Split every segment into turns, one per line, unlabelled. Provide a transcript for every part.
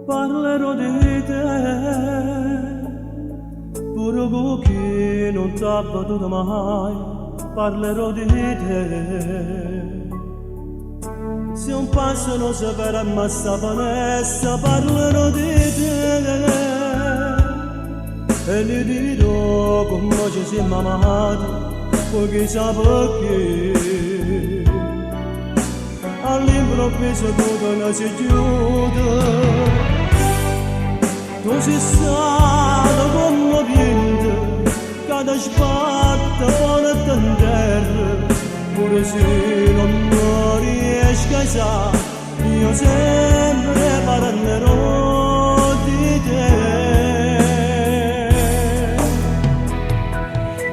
Parlerò di te, pure con chi non t'ha battuto mai, parlerò di te. Se un passo non sapere ma sta panessa, parlerò di te. E gli dirò come ci siamo amati, poi chissà perché. All'improvviso tutto non si chiude. Tu sei stato come vinto, cada sbatta buona in terra, pure se non riesco a sa, io sempre parlerò di te.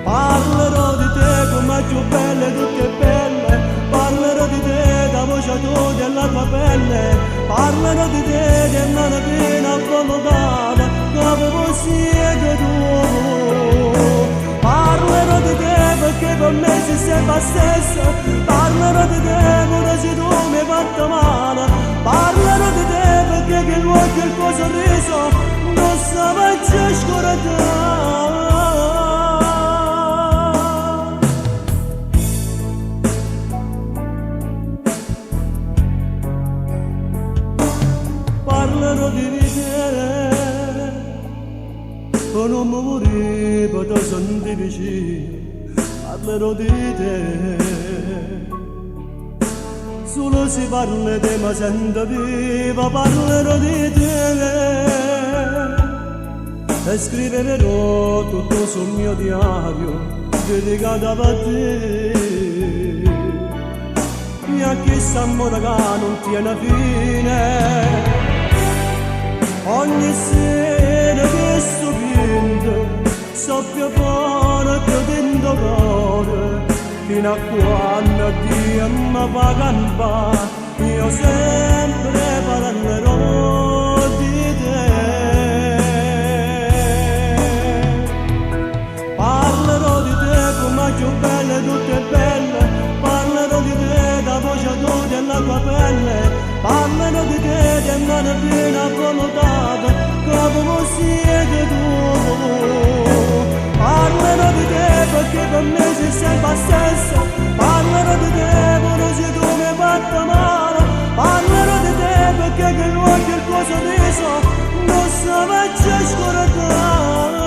Parlerò di te come più belle, tutte belle, parlerò di te da voce tua della tua pelle, parlerò di te che non è piena accomodata, come siete tu. Parlerò di te perché per me sei sempre stessa, parlerò di te pure se tu mi hai fatto male, parlerò di te perché che l'occhio e il tuo sorriso non sapete scordare. Parlerò di te, per non morire, per te senti vicino, parlerò di te. Solo si parla di te ma sento viva, parlerò di te. E scriverò tutto sul mio diario, dedicato a te. E a chi sta amore che non tiene fine. Ogni sera che sto piendo, so più forte dentro cuore, fino a quando Dio mi fa campare, io sempre parlerò di te. Parlerò di te come più belle, tutte belle, parlerò di te da voce tua della tua pelle, parlerò di te che non è piena accomodata, come siete tu. Parlerò di te perché per me sei sempre stessa, parlerò di te pure se tu mi hai fatto male, parlerò di te perché che l'occhio e il tuo sorriso non sapete scordare.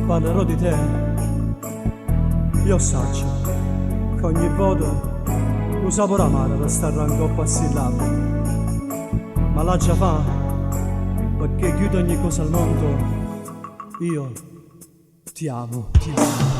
Parlerò di te, io saggio che ogni volta lo saprà male per stare ancora a sillabe, ma la già fa perché chiudo ogni cosa al mondo, io ti amo, ti amo.